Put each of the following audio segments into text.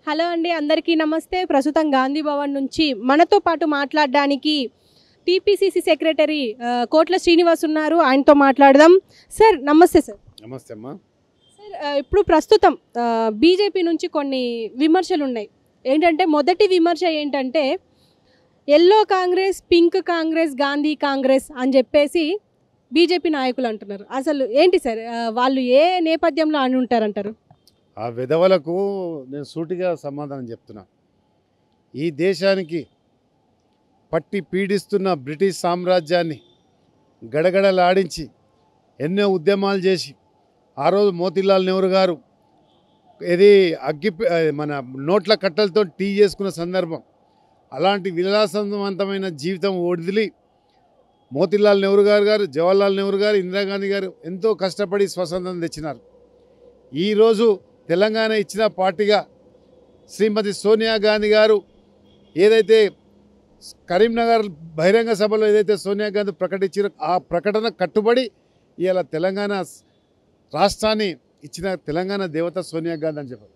Hello అండి, అందరికీ నమస్తే. ప్రస్తుతం గాంధీ భవన్ నుంచి మనతో పాటు మాట్లాడడానికి టీపీసీసీ సెక్రటరీ కోట్ల శ్రీనివాస్ ఉన్నారు. ఆయనతో మాట్లాడదాం. సార్ నమస్తే. సార్ నమస్తే అమ్మా. సార్ ఇప్పుడు ప్రస్తుతం బీజేపీ నుంచి కొన్ని విమర్శలు ఉన్నాయి. ఏంటంటే మొదటి విమర్శ ఏంటంటే ఎల్లో కాంగ్రెస్, పింక్ కాంగ్రెస్, గాంధీ కాంగ్రెస్ అని చెప్పేసి బీజేపీ నాయకులు అంటున్నారు. అసలు ఏంటి సార్, వాళ్ళు ఏ నేపథ్యంలో అని ఉంటారంటారు? ఆ విధవలకు నేను సూటిగా సమాధానం చెప్తున్నా. ఈ దేశానికి పట్టి పీడిస్తున్న బ్రిటిష్ సామ్రాజ్యాన్ని గడగడలాడించి ఎన్నో ఉద్యమాలు చేసి ఆ రోజు మోతీలాల్ నెహ్రూ గారు మన నోట్ల కట్టలతో టీ చేసుకున్న సందర్భం. అలాంటి విలాసవంతమైన జీవితం వదిలి మోతీలాల్ నెహ్రూ గారు, జవహర్లాల్ నెహ్రూ గారు, ఇందిరాగాంధీ గారు ఎంతో కష్టపడి స్వతంత్రం తెచ్చినారు. ఈరోజు తెలంగాణ ఇచ్చిన పార్టీగా శ్రీమతి సోనియా గాంధీ గారు ఏదైతే కరీంనగర్ బహిరంగ సభలో ఏదైతే సోనియా గాంధీ ప్రకటించారో ఆ ప్రకటన కట్టుబడి ఇవాళ తెలంగాణ రాష్ట్రాన్ని ఇచ్చిన తెలంగాణ దేవత సోనియా గాంధీ అని చెప్పారు.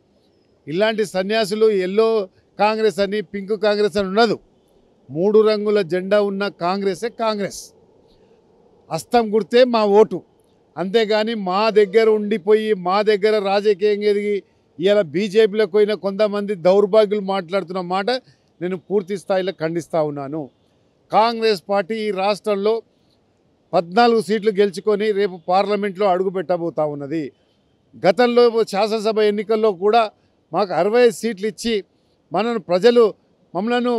ఇలాంటి సన్యాసులు ఎల్లో కాంగ్రెస్ అని, పింక్ కాంగ్రెస్ అని ఉండదు. 3 రంగుల జెండా ఉన్న కాంగ్రెసే కాంగ్రెస్. హస్తం గుర్తే మా ఓటు. అంతేగాని మా దగ్గర ఉండిపోయి మా దగ్గర రాజకీయంగా ఎదిగి ఇలా బీజేపీలోకి పోయిన కొంతమంది దౌర్భాగ్యులు మాట్లాడుతున్న మాట నేను పూర్తి స్థాయిలో ఖండిస్తూ ఉన్నాను. కాంగ్రెస్ పార్టీ ఈ రాష్ట్రంలో 14 సీట్లు గెలుచుకొని రేపు పార్లమెంట్లో అడుగు పెట్టబోతూ ఉన్నది. గతంలో శాసనసభ ఎన్నికల్లో కూడా మాకు 65 సీట్లు ఇచ్చి ప్రజలు మమ్మలను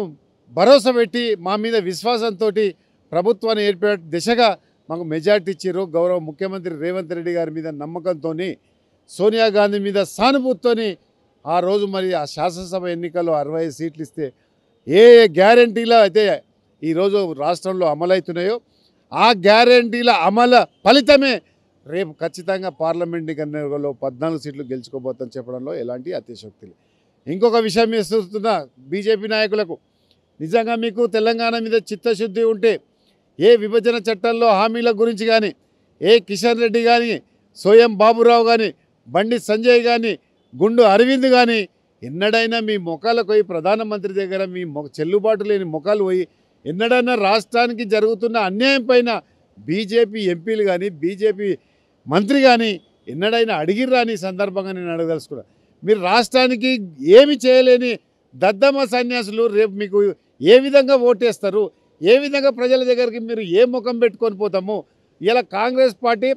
భరోసా పెట్టి మా మీద విశ్వాసంతో ప్రభుత్వాన్ని ఏర్పడే దిశగా మాకు మెజార్టీ ఇచ్చారు. గౌరవ ముఖ్యమంత్రి రేవంత్ రెడ్డి గారి మీద నమ్మకంతో, సోనియా గాంధీ మీద సానుభూతితో ఆ రోజు మరి ఆ శాసనసభ ఎన్నికల్లో 65 సీట్లు ఇస్తే ఏ గ్యారంటీలు అయితే ఈరోజు రాష్ట్రంలో అమలవుతున్నాయో ఆ గ్యారంటీల అమలు ఫలితమే రేపు ఖచ్చితంగా పార్లమెంట్ ఎన్నికల్లో 14 సీట్లు గెలుచుకోబోతామని చెప్పడంలో ఎలాంటి అతిశయోక్తి లేదు. ఇంకొక విషయం ఇస్తున్న బీజేపీ నాయకులకు, నిజంగా మీకు తెలంగాణ మీద చిత్తశుద్ధి ఉంటే ఏ విభజన చట్టంలో హామీల గురించి కానీ, ఏ కిషన్ రెడ్డి కానీ, సోయం బాబురావు కానీ, బండి సంజయ్ కానీ, గుండు అరవింద్ కానీ ఎన్నడైనా మీ ముఖాలకు పోయి ప్రధానమంత్రి దగ్గర మీ చెల్లుబాటు లేని ముఖాలు పోయి ఎన్నడైనా రాష్ట్రానికి జరుగుతున్న అన్యాయం పైన బీజేపీ ఎంపీలు కానీ, బీజేపీ మంత్రి కానీ ఎన్నడైనా అడిగిర్రా అని సందర్భంగా నేను అడగదలుచుకున్నాను. మీరు రాష్ట్రానికి ఏమి చేయలేని దద్దమ్మ సన్యాసులు రేపు మీకు ఏ విధంగా ఓటేస్తారు? ఏ విధంగా ప్రజల దగ్గరికి మీరు ఏ ముఖం పెట్టుకొని పోతాము? ఇలా కాంగ్రెస్ పార్టీ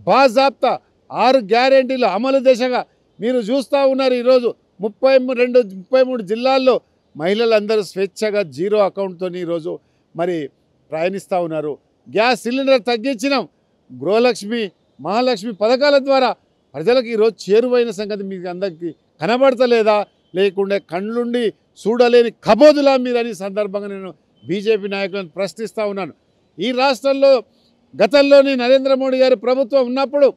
బాజాప్తా 6 గ్యారెంటీలు అమలు దిశగా మీరు చూస్తూ ఉన్నారు. ఈరోజు 33 జిల్లాల్లో మహిళలందరూ స్వేచ్ఛగా 0 అకౌంట్తో ఈరోజు మరి ప్రయాణిస్తూ ఉన్నారు. గ్యాస్ సిలిండర్ తగ్గించినాం. గృహలక్ష్మి, మహాలక్ష్మి పథకాల ద్వారా ప్రజలకు ఈరోజు చేరువైన సంగతి మీకు అందరికీ కనబడతలేదా? లేకుంటే కళ్ళుండి చూడలేని కబోదులా మీరని సందర్భంగా నేను బీజేపీ నాయకులను ప్రశ్నిస్తూ ఉన్నాను. ఈ రాష్ట్రంలో గతంలోని నరేంద్ర మోడీ గారి ప్రభుత్వం ఉన్నప్పుడు,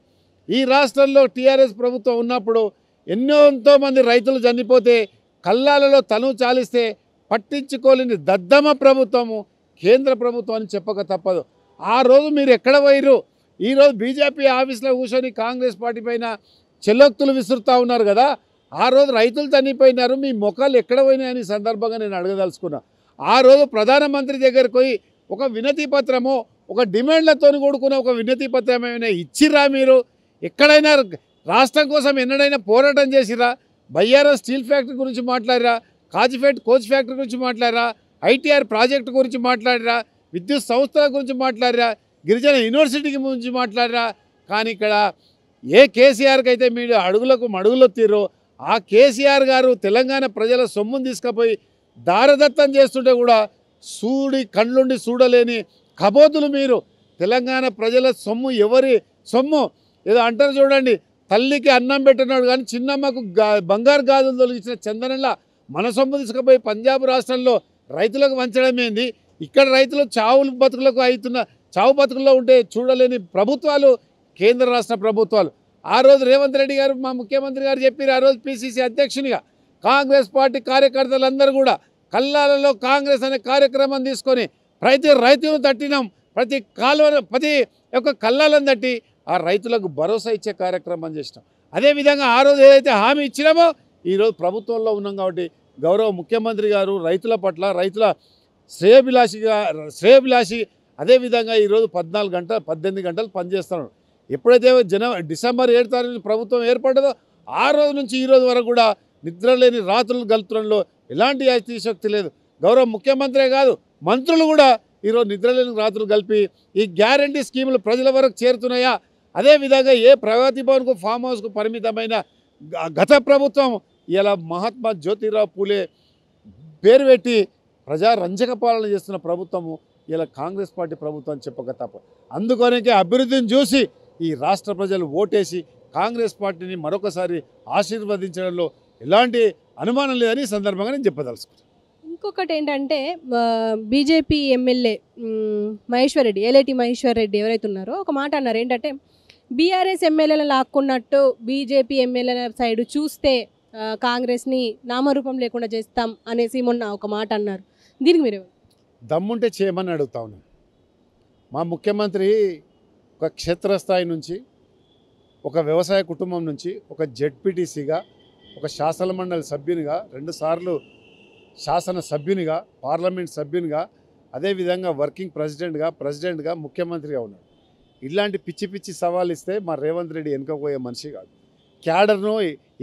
ఈ రాష్ట్రంలో టీఆర్ఎస్ ప్రభుత్వం ఉన్నప్పుడు ఎంతోమంది రైతులు చనిపోతే కల్లాలలో తను చాలిస్తే పట్టించుకోలేని దద్దమ్మ ప్రభుత్వము కేంద్ర ప్రభుత్వం అని చెప్పక తప్పదు. ఆ రోజు మీరు ఎక్కడ పోయిరు? ఈరోజు బీజేపీ ఆఫీస్లో కూర్చొని కాంగ్రెస్ పార్టీ పైన చెల్లొక్తులు విసురుతూ ఉన్నారు కదా. ఆ రోజు రైతులు చనిపోయినారు, మీ ముఖాలు ఎక్కడ పోయినాయని సందర్భంగా నేను అడగదలుచుకున్నా. ఆ రోజు ప్రధానమంత్రి దగ్గరికి పోయి ఒక వినతి పత్రము, ఒక డిమాండ్లతో కూడుకున్న ఒక వినతి పత్రం ఏమైనా ఇచ్చిరా? మీరు ఎక్కడైనా రాష్ట్రం కోసం ఎన్నడైనా పోరాటం చేసిరా? బయ్యారం స్టీల్ ఫ్యాక్టరీ గురించి మాట్లాడిరా? కాజిఫేట్ కోచ్ ఫ్యాక్టరీ గురించి మాట్లాడిరా? ఐటీఆర్ ప్రాజెక్టు గురించి మాట్లాడిరా? విద్యుత్ సంస్థల గురించి మాట్లాడిరా? గిరిజన యూనివర్సిటీకి గురించి మాట్లాడిరా? కానీ ఇక్కడ ఏ కేసీఆర్కి అయితే మీరు అడుగులకు మడుగులొత్తిరో ఆ కేసీఆర్ గారు తెలంగాణ ప్రజల సొమ్మును తీసుకుపోయి దారదత్తం చేస్తుంటే కూడా కళ్ళుండి చూడలేని కబోతులు మీరు. తెలంగాణ ప్రజల సొమ్ము ఎవరి సొమ్ము? ఏదో అంటారు చూడండి, తల్లికి అన్నం పెట్టినాడు కానీ చిన్నమ్మకు బంగారు గాజులు తొలగించిన చందనంలా మన సొమ్ము తీసుకుపోయి పంజాబ్ రాష్ట్రంలో రైతులకు వంచడం ఏంది? ఇక్కడ రైతులు చావు బతుకుల్లో ఉంటే చూడలేని ప్రభుత్వాలు కేంద్ర రాష్ట్ర ప్రభుత్వాలు. ఆ రోజు రేవంత్ రెడ్డి గారు, మా ముఖ్యమంత్రి గారు చెప్పారు, ఆ రోజు పిసిసి అధ్యక్షునిగా కాంగ్రెస్ పార్టీ కార్యకర్తలందరూ కూడా కల్లాలలో కాంగ్రెస్ అనే కార్యక్రమం తీసుకొని ప్రతి రైతును తట్టినాం. ప్రతి యొక్క కల్లాలను తట్టి ఆ రైతులకు భరోసా ఇచ్చే కార్యక్రమం చేసినాం. అదేవిధంగా ఆ రోజు ఏదైతే హామీ ఇచ్చినామో ఈరోజు ప్రభుత్వంలో ఉన్నాం కాబట్టి గౌరవ ముఖ్యమంత్రి గారు రైతుల పట్ల రైతుల శ్రేయభిలాషి అదేవిధంగా ఈరోజు 14 గంటలు 18 గంటలు పనిచేస్తున్నాడు. ఎప్పుడైతే డిసెంబర్ 7 తారీఖు ప్రభుత్వం ఏర్పడ్డదో ఆ రోజు నుంచి ఈ రోజు వరకు కూడా నిద్రలేని రాత్రులు గలుపుతంలో ఎలాంటి అతిశక్తి లేదు. గౌరవ ముఖ్యమంత్రే కాదు, మంత్రులు కూడా ఈరోజు నిద్రలేని రాత్రులు కలిపి ఈ గ్యారంటీ స్కీములు ప్రజల వరకు చేరుతున్నాయా? అదేవిధంగా ఏ ప్రగతి భవన్కు ఫామ్ హౌస్కు పరిమితమైన గత ప్రభుత్వం ఇలా మహాత్మా జ్యోతిరావు పూలే పేరు పెట్టి ప్రజారంజక పాలన చేస్తున్న ప్రభుత్వము ఇలా కాంగ్రెస్ పార్టీ ప్రభుత్వం చెప్పక తప్ప. అందుకనే అభివృద్ధిని చూసి ఈ రాష్ట్ర ప్రజలు ఓటేసి కాంగ్రెస్ పార్టీని మరొకసారి ఆశీర్వదించడంలో ఎలాంటి అనుమానం లేదని ఈ సందర్భంగా నేను చెప్పదలుచుకున్నాను. ఇంకొకటి ఏంటంటే బీజేపీ ఎమ్మెల్యే మహేశ్వర్ రెడ్డి, ఏలేటి మహేశ్వర్ రెడ్డి ఎవరైతే ఉన్నారో ఒక మాట అన్నారు. ఏంటంటే బీఆర్ఎస్ ఎమ్మెల్యేలను లాక్కున్నట్టు బీజేపీ ఎమ్మెల్యేల సైడ్ చూస్తే కాంగ్రెస్ని నామరూపం లేకుండా చేస్తాం అనేసి మొన్న ఒక మాట అన్నారు. దీనికి మీరు దమ్ముంటే చేయమని అడుగుతా ఉన్నాను. మా ముఖ్యమంత్రి ఒక క్షేత్రస్థాయి నుంచి, ఒక వ్యవసాయ కుటుంబం నుంచి, ఒక జెడ్పీటీసీగా, ఒక శాసనమండలి సభ్యునిగా, 2 సార్లు శాసన సభ్యునిగా, పార్లమెంట్ సభ్యునిగా, అదేవిధంగా వర్కింగ్ ప్రెసిడెంట్గా ముఖ్యమంత్రిగా ఉన్నాడు. ఇలాంటి పిచ్చి పిచ్చి సవాళ్ళు ఇస్తే మా రేవంత్ రెడ్డి వెనుకపోయే మనిషి కాదు. క్యాడర్ను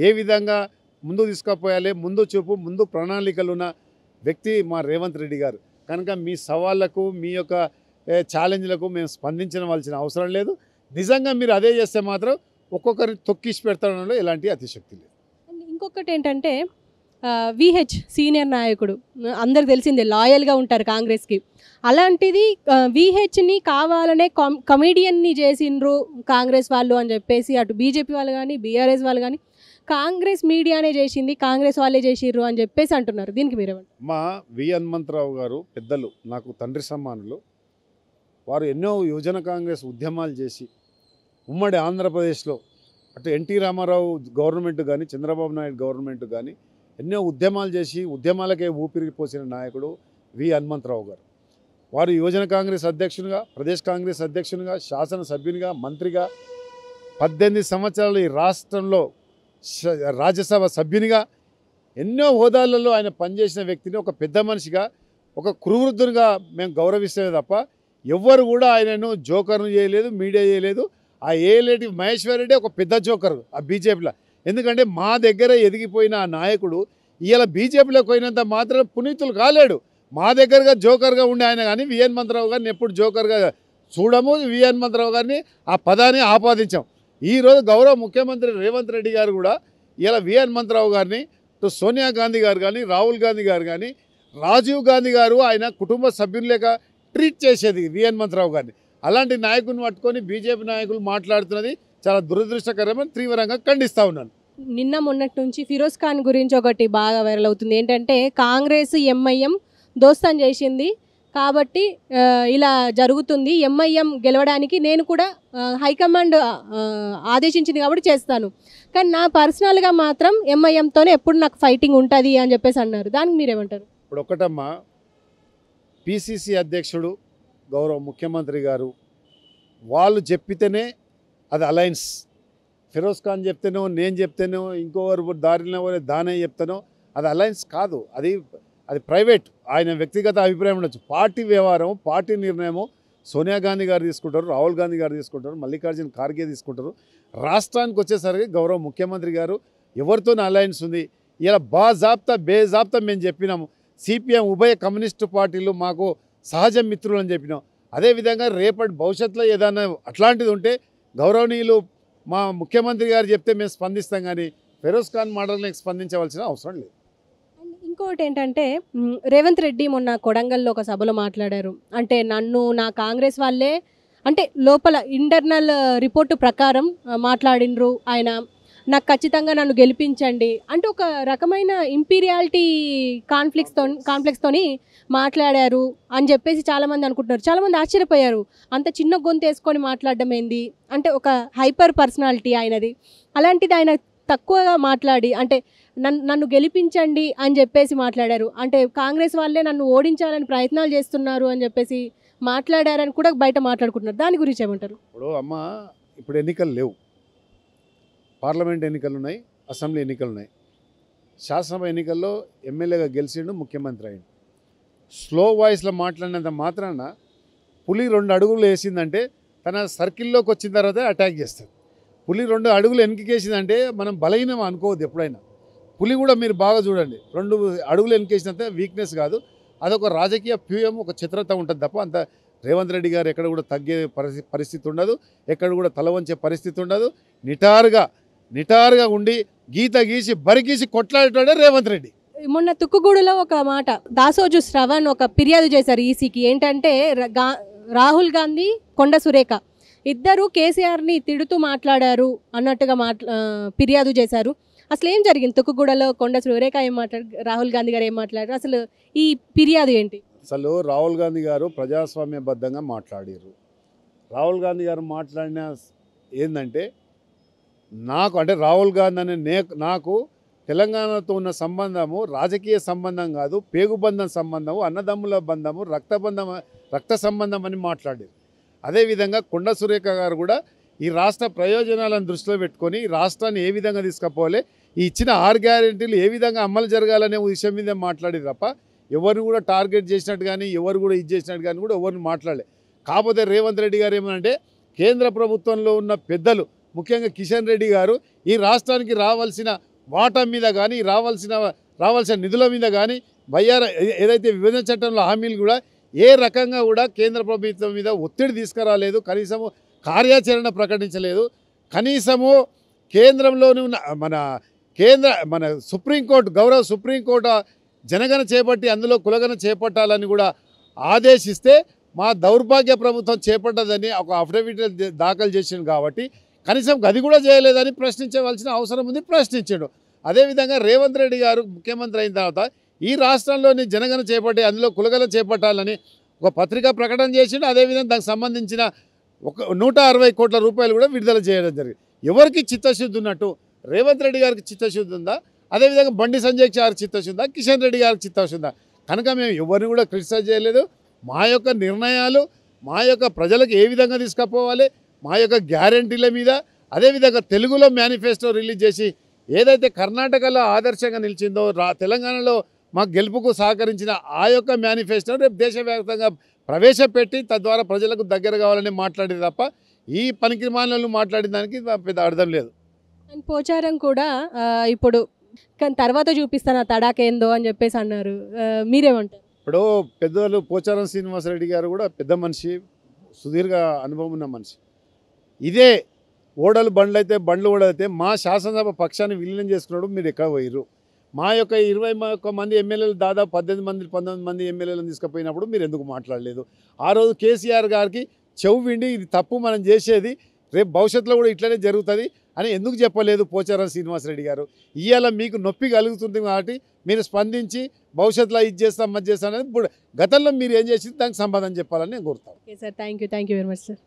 ఏ విధంగా ముందు తీసుకుపోయాలి, ముందు చూపు, ముందు ప్రణాళికలు ఉన్న వ్యక్తి మా రేవంత్ రెడ్డి గారు. కనుక మీ సవాళ్లకు, మీ యొక్క ఛాలెంజ్లకు మేము స్పందించవలసిన అవసరం లేదు. నిజంగా మీరు అదే చేస్తే మాత్రం ఒక్కొక్కరిని తొక్కిసి పెడతాడంలో ఎలాంటి అతిశక్తి లేదు. ఇంకొకటి ఏంటంటే విహెచ్ సీనియర్ నాయకుడు, అందరికి తెలిసిందే, లాయల్గా ఉంటారు కాంగ్రెస్కి. అలాంటిది విహెచ్ని కావాలనే కమెడియన్ని చేసిండ్రు కాంగ్రెస్ వాళ్ళు అని చెప్పేసి అటు బీజేపీ వాళ్ళు కానీ బీఆర్ఎస్ వాళ్ళు కానీ కాంగ్రెస్ మీడియానే చేసింది, కాంగ్రెస్ వాళ్ళే చేసిర్రు అని చెప్పేసి అంటున్నారు. దీనికి మీరేమంటారు? మా వి హనుమంతరావు గారు పెద్దలు, నాకు తండ్రి సమానులు. వారు ఎన్నో యువజన కాంగ్రెస్ ఉద్యమాలు చేసి ఉమ్మడి ఆంధ్రప్రదేశ్లో అటు ఎన్టీ రామారావు గవర్నమెంట్ కానీ చంద్రబాబు నాయుడు గవర్నమెంట్ కానీ ఎన్నో ఉద్యమాలు చేసి ఉద్యమాలకే ఊపిరి పోసిన నాయకుడు వి హనుమంతరావు గారు. వారు యువజన కాంగ్రెస్ అధ్యక్షునిగా, ప్రదేశ్ కాంగ్రెస్ అధ్యక్షునిగా, శాసనసభ్యునిగా, మంత్రిగా 18 సంవత్సరాలు ఈ రాష్ట్రంలో రాజ్యసభ సభ్యునిగా ఎన్నో హోదాలలో ఆయన పనిచేసిన వ్యక్తిని ఒక పెద్ద మనిషిగా, ఒక కురువృద్ధునిగా మేము గౌరవిస్తేనే తప్ప ఎవ్వరు కూడా ఆయనను జోకర్ను చేయలేదు, మీడియా చేయలేదు. ఆ ఏలేటి మహేశ్వర్ రెడ్డి ఒక పెద్ద జోకరు ఆ బీజేపీలో. ఎందుకంటే మా దగ్గర ఎదిగిపోయిన ఆ నాయకుడు ఇవాళ బీజేపీలోకి పోయినంత మాత్రం పునీతులు కాలేడు. మా దగ్గరగా జోకర్గా ఉండే ఆయన కానీ వి హనుమంతరావు గారిని ఎప్పుడు జోకర్గా చూడము. వి హనుమంతరావు గారిని ఆ పదాన్ని ఆపాదించాం. ఈరోజు గౌరవ ముఖ్యమంత్రి రేవంత్ రెడ్డి గారు కూడా ఇలా వి హనుమంతరావు గారిని, సోనియా గాంధీ గారు కానీ, రాహుల్ గాంధీ గారు కానీ, రాజీవ్ గాంధీ గారు ఆయన కుటుంబ సభ్యులు లేక ట్రీట్ చేసేది వి హనుమంతరావు గారిని. అలాంటి నాయకుడిని పట్టుకొని బీజేపీ నాయకులు మాట్లాడుతున్నది చాలా దురదృష్టకరమని తీవ్రంగా ఖండిస్తూ ఉన్నాను. నిన్న మొన్నటి నుంచి ఫిరోజ్ ఖాన్ గురించి ఒకటి బాగా వైరల్ అవుతుంది. ఏంటంటే కాంగ్రెస్ ఎంఐఎం దోస్తాన్ చేసింది కాబట్టి ఇలా జరుగుతుంది, ఎంఐఎం గెలవడానికి నేను కూడా హైకమాండ్ ఆదేశించింది కాబట్టి చేస్తాను, కానీ నా పర్సనల్గా మాత్రం ఎంఐఎంతోనే ఎప్పుడు నాకు ఫైటింగ్ ఉంటుంది అని చెప్పేసి అన్నారు. దానికి మీరేమంటారు? ఇప్పుడు ఒకటమ్మా, పిసిసి అధ్యక్షుడు గౌరవ ముఖ్యమంత్రి గారు వాళ్ళు చెప్పితేనే అది అలయన్స్. ఫిరోజ్ ఖాన్ చెప్తేనో, నేను చెప్తేనో, ఇంకోరు దారిలో దానే చెప్తానో అది అలయన్స్ కాదు. అది ప్రైవేట్, ఆయన వ్యక్తిగత అభిప్రాయం ఉండొచ్చు. పార్టీ వ్యవహారం, పార్టీ నిర్ణయము సోనియా గాంధీ గారు తీసుకుంటారు, రాహుల్ గాంధీ గారు తీసుకుంటారు, మల్లికార్జున ఖార్గే తీసుకుంటారు. రాష్ట్రానికి వచ్చేసరికి గౌరవ ముఖ్యమంత్రి గారు ఎవరితో అలయన్స్ ఉంది ఇలా బేజాబ్తా మేము చెప్పినాము. సిపిఎం ఉభయ కమ్యూనిస్టు పార్టీలు మాకు సహజ మిత్రులు అని చెప్పినాం. అదేవిధంగా రేపటి భవిష్యత్తులో ఏదైనా అట్లాంటిది ఉంటే గౌరవనీయులు మా ముఖ్యమంత్రి గారు చెప్తే మేము స్పందిస్తాం, కానీ ఫిరోజ్ ఖాన్ మాటలకు స్పందించవలసిన అవసరం లేదు. ఇంకోటి ఏంటంటే రేవంత్ రెడ్డి మొన్న కొడంగల్లో ఒక సభలో మాట్లాడారు. అంటే నన్ను నా కాంగ్రెస్ వాళ్ళే, అంటే లోపల ఇంటర్నల్ రిపోర్టు ప్రకారం మాట్లాడినరు ఆయన, నాకు ఖచ్చితంగా నన్ను గెలిపించండి అంటే ఒక రకమైన ఇంపీరియాలిటీ కాన్ఫ్లిక్ట్స్తోని మాట్లాడారు అని చెప్పేసి చాలామంది అనుకుంటున్నారు. చాలామంది ఆశ్చర్యపోయారు, అంత చిన్న గొంతు వేసుకొని మాట్లాడడం ఏంది అంటే ఒక హైపర్ పర్సనాలిటీ ఆయనది. అలాంటిది ఆయన తక్కువగా మాట్లాడి అంటే నన్ను గెలిపించండి అని చెప్పేసి మాట్లాడారు. అంటే కాంగ్రెస్ వాళ్ళే నన్ను ఓడించాలని ప్రయత్నాలు చేస్తున్నారు అని చెప్పేసి మాట్లాడారని కూడా బయట మాట్లాడుకుంటున్నారు. దాని గురించి ఏమంటారు? ఇప్పుడు ఎన్నికలు లేవు, పార్లమెంట్ ఎన్నికలు ఉన్నాయి, అసెంబ్లీ ఎన్నికలు ఉన్నాయి. శాసనసభ ఎన్నికల్లో ఎమ్మెల్యేగా గెలిచిండు, ముఖ్యమంత్రి అయిండు. స్లో వాయిస్లో మాట్లాడినంత మాత్రాన పులి 2 అడుగులు వేసిందంటే తన సర్కిల్లోకి వచ్చిన తర్వాత అటాక్ చేస్తుంది. పులి 2 అడుగులు వెనక్కేసిందంటే మనం బలహీనం అనుకోవద్దు ఎప్పుడైనా. పులి కూడా మీరు బాగా చూడండి, 2 అడుగులు వెనకేసినంత వీక్నెస్ కాదు, అదొక రాజకీయ వ్యూహం, ఒక చిత్రత ఉంటుంది తప్ప అంత రేవంత్ రెడ్డి గారు ఎక్కడ కూడా తగ్గే పరిస్థితి ఉండదు, ఎక్కడ కూడా తల వంచే పరిస్థితి ఉండదు. నిటారుగా ఉండి గీత గీసి బరిగీసి కొట్లాడేటోడే రేవంత్ రెడ్డి. మొన్న తుక్కుగూడలో ఒక మాట దాసోజు శ్రవణ్ ఒక ఫిర్యాదు చేశారు ఈసీకి. ఏంటంటే రాహుల్ గాంధీ, కొండ సురేఖ ఇద్దరు కేసీఆర్ని తిడుతూ మాట్లాడారు అన్నట్టుగా ఫిర్యాదు చేశారు. అసలు ఏం జరిగింది తుక్కుగూడలో? కొండ సురేఖ ఏం మాట్లాడారు, రాహుల్ గాంధీ గారు ఏం మాట్లాడారు, అసలు ఈ ఫిర్యాదు ఏంటి? అసలు రాహుల్ గాంధీ గారు ప్రజాస్వామ్యబద్ధంగా మాట్లాడారు. రాహుల్ గాంధీ గారు మాట్లాడిన ఏంటంటే అంటే రాహుల్ గాంధీ అనే నాకు తెలంగాణతో ఉన్న సంబంధము రాజకీయ సంబంధం కాదు, పేగుబంధం సంబంధము, అన్నదమ్ముల బంధము, రక్త సంబంధం అని మాట్లాడారు. అదేవిధంగా కొండ సురేఖ గారు కూడా ఈ రాష్ట్ర ప్రయోజనాలను దృష్టిలో పెట్టుకొని ఈ రాష్ట్రాన్ని ఏ విధంగా తీసుకుపోవాలి, ఈ ఇచ్చిన 6 గ్యారెంటీలు ఏ విధంగా అమలు జరగాలనే విషయం మీద మాట్లాడారు తప్ప ఎవరిని కూడా టార్గెట్ చేసినట్టు కానీ ఎవరు కూడా ఇది చేసినట్టు కానీ కూడా ఎవరిని మాట్లాడలే. కాకపోతే రేవంత్ రెడ్డి గారు ఏమనంటే కేంద్ర ప్రభుత్వంలో ఉన్న పెద్దలు, ముఖ్యంగా కిషన్ రెడ్డి గారు ఈ రాష్ట్రానికి రావాల్సిన వాటా మీద కానీ రావాల్సిన నిధుల మీద కానీ ఏదైతే విభజన చట్టంలో హామీలు కూడా ఏ రకంగా కూడా కేంద్ర ప్రభుత్వం మీద ఒత్తిడి తీసుకురాలేదు, కనీసము కార్యాచరణ ప్రకటించలేదు. కనీసము కేంద్రంలోని ఉన్న మన సుప్రీంకోర్టు, గౌరవ సుప్రీంకోర్టు జనగణ చేపట్టి అందులో కులగణ చేపట్టాలని కూడా ఆదేశిస్తే మా దౌర్భాగ్య ప్రభుత్వం చేపట్టదని ఒక అఫిడవిట్ దాఖలు చేసిండు. కాబట్టి కనీసం అది కూడా చేయలేదని ప్రశ్నించవలసిన అవసరం ఉంది, ప్రశ్నించాడు. అదేవిధంగా రేవంత్ రెడ్డి గారు ముఖ్యమంత్రి అయిన తర్వాత ఈ రాష్ట్రంలోని జనగణ చేపట్టి అందులో కులగణ చేపట్టాలని ఒక పత్రికా ప్రకటన చేసిండు. అదేవిధంగా దానికి సంబంధించిన 160 కోట్ల రూపాయలు కూడా విడుదల చేయడం జరిగింది. ఎవరికి చిత్తశుద్ధి ఉన్నట్టు? రేవంత్ రెడ్డి గారికి చిత్తశుద్ధి ఉందా? అదేవిధంగా బండి సంజయ్ గారికి చిత్తశుద్ధి ఉందా? కిషన్ రెడ్డి గారికి చిత్తశుద్ధి ఉందా? కనుక మేము ఎవరిని కూడా క్రిటిసైజ్ చేయలేదు. మా యొక్క నిర్ణయాలు మా యొక్క ప్రజలకు ఏ విధంగా తీసుకుపోవాలి, మా యొక్క గ్యారెంటీల మీద, అదేవిధంగా తెలుగులో మేనిఫెస్టో రిలీజ్ చేసి ఏదైతే కర్ణాటకలో ఆదర్శంగా నిలిచిందో, తెలంగాణలో మా గెలుపుకు సహకరించిన ఆ యొక్క మేనిఫెస్టో రేపు దేశవ్యాప్తంగా ప్రవేశపెట్టి తద్వారా ప్రజలకు దగ్గర కావాలని మాట్లాడేది తప్ప ఈ పనికిమాలను మాట్లాడిన దానికి పెద్ద అర్థం లేదు. అండ్ పోచారం కూడా ఇప్పుడు కానీ తర్వాత చూపిస్తాను ఆ తడాకేందో అని చెప్పేసి అన్నారు. మీరేమంటారు? ఇప్పుడు పెద్దలు పోచారం శ్రీనివాసరెడ్డి గారు కూడా పెద్ద మనిషి, సుదీర్ఘ అనుభవం ఉన్న మనిషి. ఇదే బండ్లు ఓడైతే మా శాసనసభ పక్షాన్ని విలీనం చేసుకున్నాడు, మీరు ఎక్కడ పోయిర్రు? మా యొక్క 21 మంది ఎమ్మెల్యేలు దాదాపు 19 మంది ఎమ్మెల్యేలను తీసుకుపోయినప్పుడు మీరు ఎందుకు మాట్లాడలేదు? ఆ రోజు కేసీఆర్ గారికి చెవు విండి ఇది తప్పు మనం చేసేది, రేపు భవిష్యత్తులో కూడా ఇట్లనే జరుగుతుంది అని ఎందుకు చెప్పలేదు పోచారం శ్రీనివాసరెడ్డి గారు? ఇవాళ మీకు నొప్పి కలుగుతుంది కాబట్టి మీరు స్పందించి భవిష్యత్తులో ఇది చేస్తాం అది చేస్తాం అనేది ఇప్పుడు గతంలో మీరు ఏం చేసింది దానికి సమాధానం చెప్పాలని నేను కోరుతాను. Okay sir, thank you very much sir.